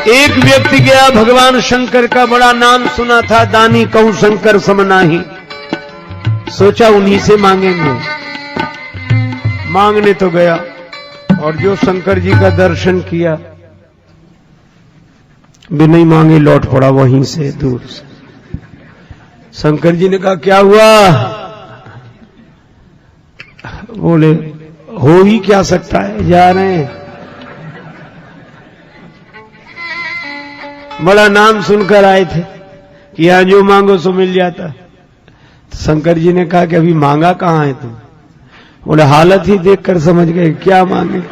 एक व्यक्ति गया, भगवान शंकर का बड़ा नाम सुना था, दानी कहूं शंकर समनाही, सोचा उन्हीं से मांगेंगे। मांगने तो गया और जो शंकर जी का दर्शन किया, बिना मांगे लौट पड़ा वहीं से दूर से। शंकर जी ने कहा क्या हुआ? बोले हो ही क्या सकता है, जा रहे हैं। बड़ा नाम सुनकर आए थे कि यहां जो मांगो सो मिल जाता। तो शंकर जी ने कहा कि अभी मांगा कहां है तुम? बोले हालत ही देखकर समझ गए क्या मांगे।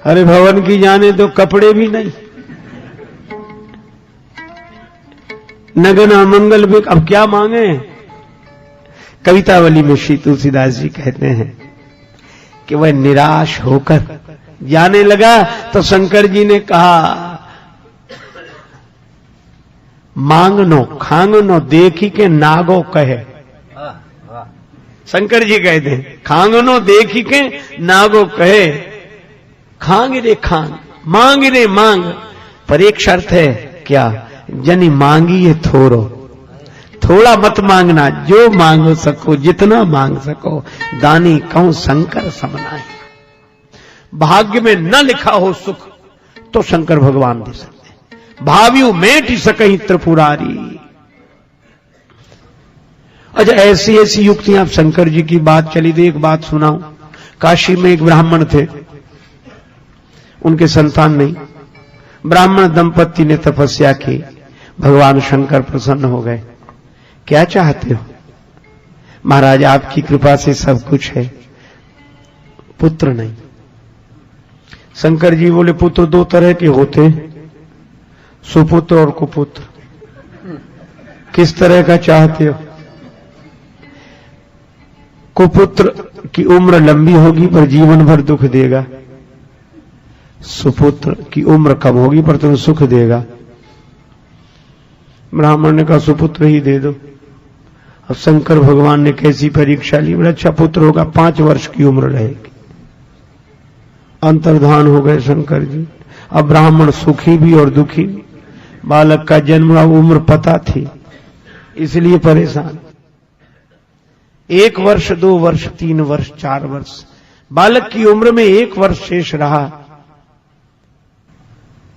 अरे भवन की जाने तो कपड़े भी नहीं, नगन अमंगल भी, अब क्या मांगे? कवितावली में श्री तुलसीदास जी कहते हैं कि वह निराश होकर जाने लगा तो शंकर जी ने कहा मांगनो खांगनो देखी के नागो कहे। शंकर जी कहते हैं खांगनो देखी के नागो कहे, खांग रे खांग, मांग रे मांग, पर एक शर्त है क्या? जनी मांगी है थोड़ो, थोड़ा मत मांगना, जो मांग सको जितना मांग सको, दानी कहूं शंकर समनाही। भाग्य में न लिखा हो सुख तो शंकर भगवान दे सकते, भाव्यू मेट सकहीं त्रिपुरारी। अच्छा ऐसी ऐसी युक्तियां शंकर जी की बात चली थी। एक बात सुनाऊं, काशी में एक ब्राह्मण थे, उनके संतान नहीं, ब्राह्मण दंपत्ति ने तपस्या की, भगवान शंकर प्रसन्न हो गए। क्या चाहते हो? महाराज आपकी कृपा से सब कुछ है, पुत्र नहीं। शंकर जी बोले पुत्र दो तरह के होते, सुपुत्र और कुपुत्र। किस तरह का चाहते हो? कुपुत्र की उम्र लंबी होगी पर जीवन भर दुख देगा, सुपुत्र की उम्र कम होगी पर तुम्हें सुख देगा। ब्राह्मण ने कहा सुपुत्र ही दे दो। अब शंकर भगवान ने कैसी परीक्षा ली, बड़ा अच्छा पुत्र होगा, 5 वर्ष की उम्र रहेगी। अंतर्धान हो गए शंकर जी। अब ब्राह्मण सुखी भी और दुखी भी। बालक का जन्म उम्र पता थी इसलिए परेशान। 1 वर्ष 2 वर्ष 3 वर्ष 4 वर्ष, बालक की उम्र में 1 वर्ष शेष रहा।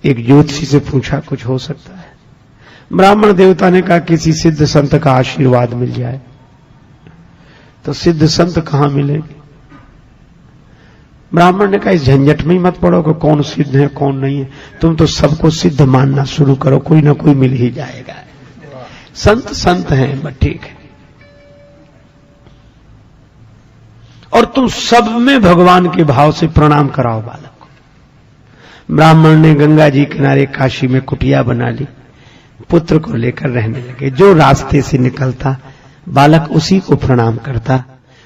एक ज्योतिषी से पूछा कुछ हो सकता है? ब्राह्मण देवता ने कहा किसी सिद्ध संत का आशीर्वाद मिल जाए। तो सिद्ध संत कहां मिलेंगे? ब्राह्मण ने कहा इस झंझट में ही मत पड़ो कि कौन सिद्ध है कौन नहीं है, तुम तो सबको सिद्ध मानना शुरू करो, कोई ना कोई मिल ही जाएगा। संत संत हैं, बस ठीक है। और तुम सब में भगवान के भाव से प्रणाम कराओ बालक को। ब्राह्मण ने गंगा जी किनारे काशी में कुटिया बना ली, पुत्र को लेकर रहने लगे। जो रास्ते से निकलता बालक उसी को प्रणाम करता।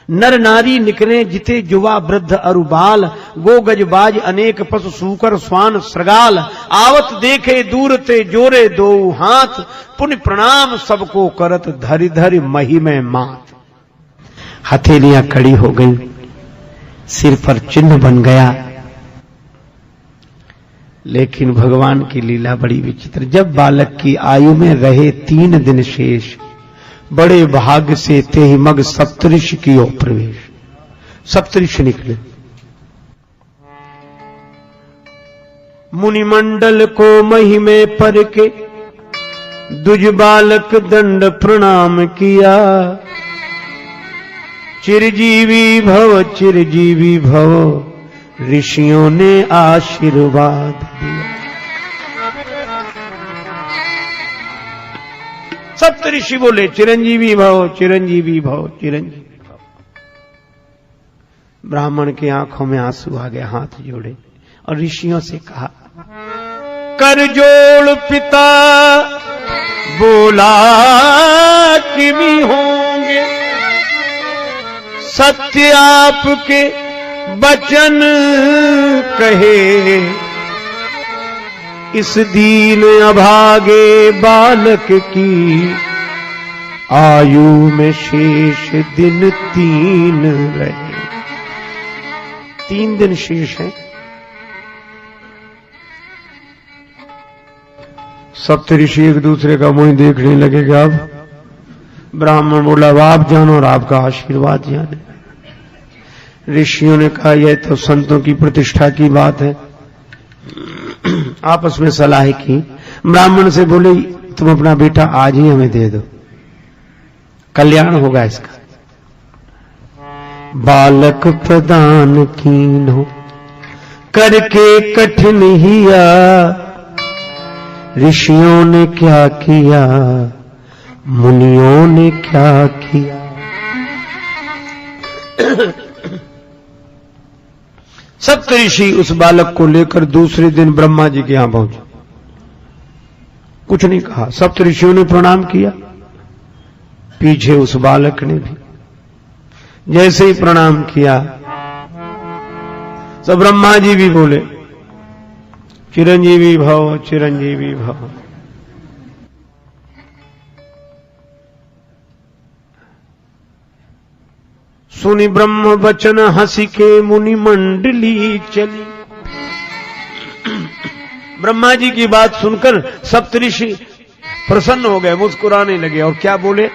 नर नारी निकले जिते युवा वृद्ध अरुबाल, गो गजबाज अनेक पशु सूकर स्वान श्रगाल, आवत देखे दूर ते जोरे दो हाथ, पुण्य प्रणाम सबको करत धरि धरि मही में मात। हथेलियां कड़ी हो गई, सिर पर चिन्ह बन गया। लेकिन भगवान की लीला बड़ी विचित्र। जब बालक की आयु में रहे 3 दिन शेष, बड़े भाग्य से ते ही मग सप्तऋषि की ओर प्रवेश। सप्तऋषि निकले, मुनिमंडल को महिमे पर के दुज बालक दंड प्रणाम किया। चिरजीवी भव ऋषियों ने आशीर्वाद दिया। सप्तऋषि बोले चिरंजीवी भव चिरंजीवी भव चिरंजीवी भव। ब्राह्मण की आंखों में आंसू आ गए, हाथ जोड़े और ऋषियों से कहा कर जोड़ पिता बोला कि भी होंगे, सत्य आपके वचन कहे। इस दीन अभागे बालक की आयु में शेष दिन 3 रहे। 3 दिन शेष है। सप्तऋषि एक दूसरे का मुंह देखने लगे कि अब ब्राह्मण बोला आप जानो और आपका आशीर्वाद जाने। ऋषियों ने कहा यह तो संतों की प्रतिष्ठा की बात है। आपस में सलाह की। ब्राह्मण से बोले तुम अपना बेटा आज ही हमें दे दो, कल्याण होगा इसका। बालक प्रदान कीन्हो करके कठिन हिया, ऋषियों ने क्या किया मुनियों ने क्या किया। सप्तऋषि उस बालक को लेकर दूसरे दिन ब्रह्मा जी के यहां पहुंचे। कुछ नहीं कहा, सप्तऋषियों ने प्रणाम किया, पीछे उस बालक ने भी जैसे ही प्रणाम किया तो ब्रह्मा जी भी बोले चिरंजीवी भव चिरंजीवी भव। सुनि ब्रह्म वचन हंसी के मुनि मंडली चली। ब्रह्मा जी की बात सुनकर सप्तऋषि प्रसन्न हो गए, मुस्कुराने लगे और क्या बोले,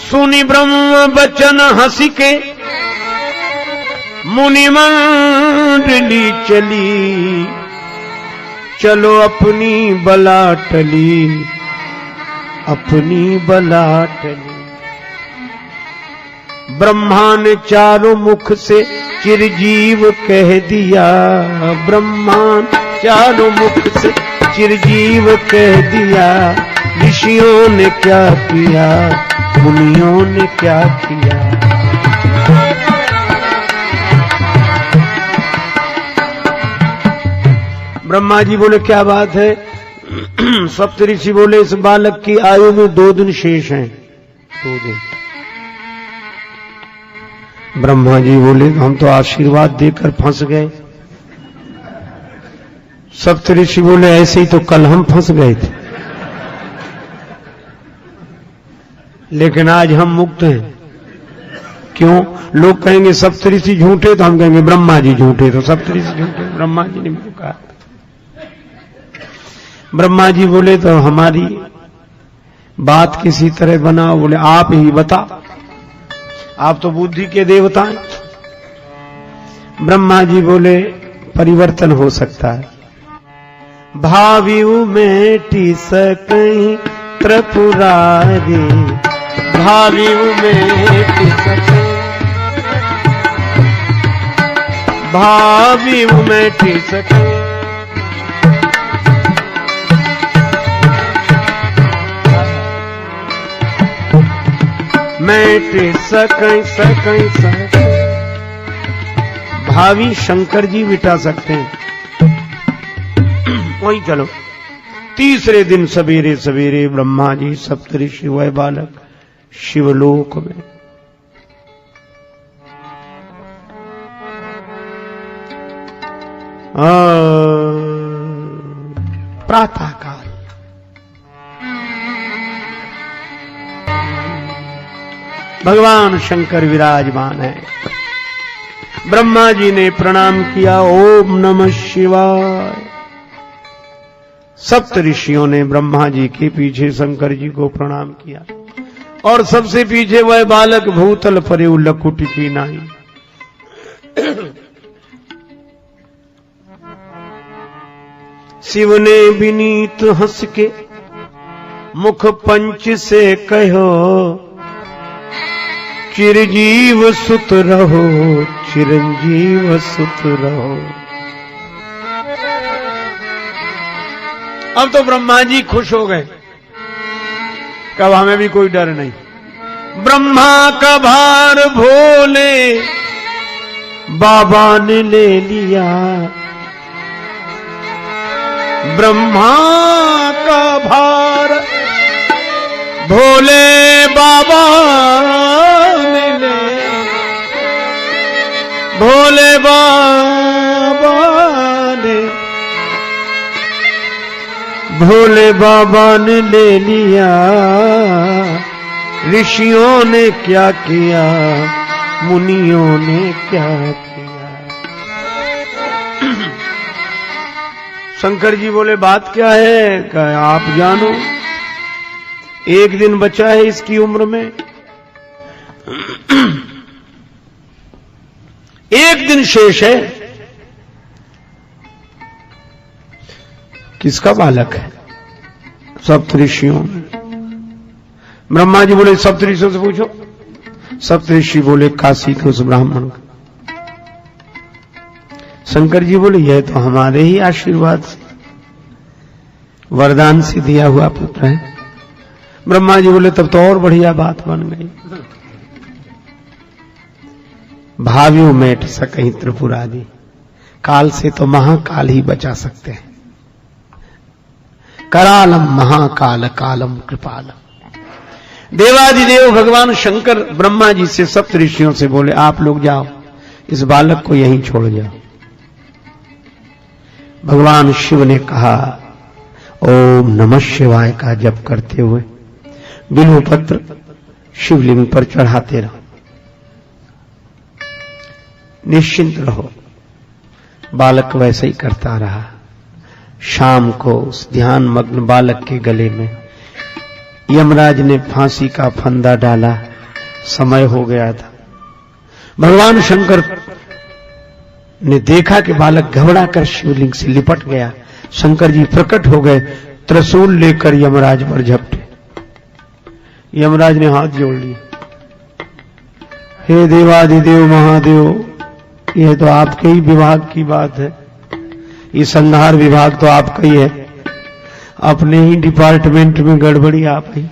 सुनि ब्रह्म वचन हंसी के मुनि मंडली चली, चलो अपनी बला टली अपनी बला टली। ब्रह्मा ने चारों मुख से चिरजीव कह दिया, ब्रह्मा चारों मुख से चिरजीव कह दिया। ऋषियों ने क्या किया मुनियों ने क्या किया। ब्रह्मा जी बोले क्या बात है। सप्तऋषि बोले इस बालक की आयु में 2 दिन शेष हैं, 2 दिन। ब्रह्मा जी बोले हम तो आशीर्वाद देकर फंस गए। सप्तऋषि बोले ऐसे ही तो कल हम फंस गए थे, लेकिन आज हम मुक्त हैं। क्यों? लोग कहेंगे सप्तऋषि झूठे तो हम कहेंगे ब्रह्मा जी झूठे, तो सप्तऋषि झूठे ब्रह्मा जी ने भी कहा। ब्रह्मा जी बोले तो हमारी बात किसी तरह बनाओ। बोले आप ही बता, आप तो बुद्धि के देवता हैं। ब्रह्मा जी बोले परिवर्तन हो सकता है। भावियु मेटी सकई त्रिपुरारी, भावियु मेटी सकई, भावियु मेटी सकई। मेटे सकई सकई सकई। भावी शंकर जी मिटा सकते हैं। वही चलो। तीसरे दिन सवेरे सवेरे ब्रह्मा जी सप्तऋषि वह बालक शिवलोक में। प्रातः काल भगवान शंकर विराजमान है। ब्रह्मा जी ने प्रणाम किया, ओम नमः शिवाय। सप्तऋषियों ने ब्रह्मा जी के पीछे शंकर जी को प्रणाम किया और सबसे पीछे वह बालक भूतल परे लकुट की नाई। शिव ने विनीत हंस के मुख पंच से कहो, चिरजीव सुत रहो चिरंजीव सुत रहो। अब तो ब्रह्मा जी खुश हो गए, कब हमें भी कोई डर नहीं। ब्रह्मा का भार भोले बाबा ने ले लिया, ब्रह्मा का भार भोले बाबा ने ले, भोले बाबा ने, भोले बाबा ने ले लिया। ऋषियों ने क्या किया मुनियों ने क्या किया। शंकर जी बोले बात क्या है? कहा आप जानो, एक दिन बचा है इसकी उम्र में, एक दिन शेष है। किसका बालक है? सप्तऋषियों में। ब्रह्मा जी बोले सप्तऋषियों से पूछो। सप्तऋषि बोले काशी के उस ब्राह्मण का। शंकर जी बोले यह तो हमारे ही आशीर्वाद से, वरदान से दिया हुआ पुत्र है। ब्रह्मा जी बोले तब तो और बढ़िया बात बन गई। भाव्यो मेट सकहीं त्रिपुरादि, काल से तो महाकाल ही बचा सकते हैं। करालम महाकाल कालम कृपालम। देवादिदेव भगवान शंकर ब्रह्मा जी से सप्तऋषियों से बोले आप लोग जाओ, इस बालक को यहीं छोड़ जाओ। भगवान शिव ने कहा ओम नमः शिवाय का जप करते हुए बिल्व पत्र शिवलिंग पर चढ़ाते रहो, निश्चिंत रहो। बालक वैसे ही करता रहा। शाम को उस ध्यान मग्न बालक के गले में यमराज ने फांसी का फंदा डाला। समय हो गया था। भगवान शंकर ने देखा कि बालक घबरा कर शिवलिंग से लिपट गया। शंकर जी प्रकट हो गए, त्रिशूल लेकर यमराज पर झपटे। यमराज ने हाथ जोड़ लिए, हे देवादिदेव महादेव, यह तो आपके ही विभाग की बात है, ये संहार विभाग तो आपका ही है, अपने ही डिपार्टमेंट में गड़बड़ी आप ही।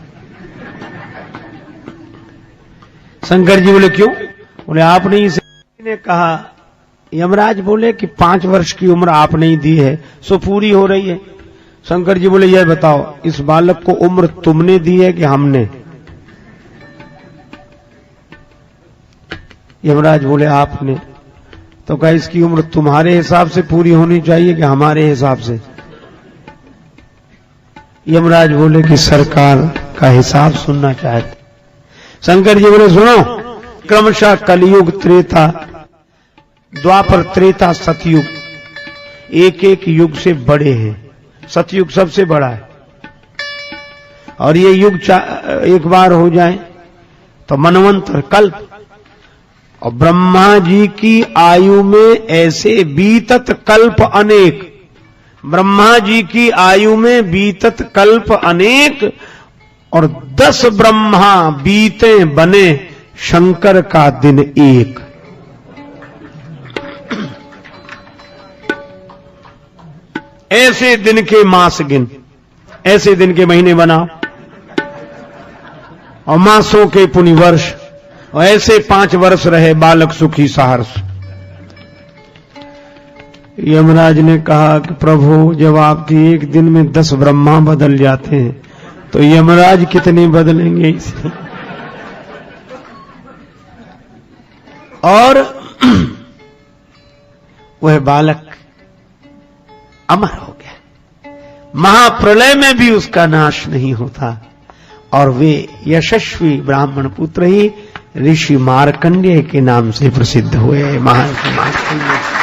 शंकर जी बोले क्यों? बोले आपने इसे ने कहा। यमराज बोले कि 5 वर्ष की उम्र आपने ही दी है, सो पूरी हो रही है। शंकर जी बोले यह बताओ, इस बालक को उम्र तुमने दी है कि हमने? यमराज बोले आपने। तो कहा इसकी उम्र तुम्हारे हिसाब से पूरी होनी चाहिए कि हमारे हिसाब से? यमराज बोले कि सरकार का हिसाब सुनना चाहते। शंकर जी बोले सुनो, क्रमशः कलयुग, त्रेता, द्वापर, त्रेता, सतयुग, एक एक युग से बड़े हैं। सतयुग सबसे बड़ा है, और ये युग एक बार हो जाए तो मनवंतर, कल्प। और ब्रह्मा जी की आयु में ऐसे बीतत कल्प अनेक, ब्रह्मा जी की आयु में बीतत कल्प अनेक, और 10 ब्रह्मा बीते बने शंकर का दिन एक। ऐसे दिन के मास गिन, ऐसे दिन के महीने बनाओ, और मासों के पुनि वर्ष, और ऐसे 5 वर्ष रहे बालक सुखी सहर्ष। यमराज ने कहा कि प्रभु, जब आपके एक दिन में 10 ब्रह्मा बदल जाते हैं तो यमराज कितने बदलेंगे इसलिए। और वह बालक अमर हो गया। महाप्रलय में भी उसका नाश नहीं होता, और वे यशस्वी ब्राह्मण पुत्र ही ऋषि मार्कंडेय के नाम से प्रसिद्ध हुए। महर्षि मार्कंडेय।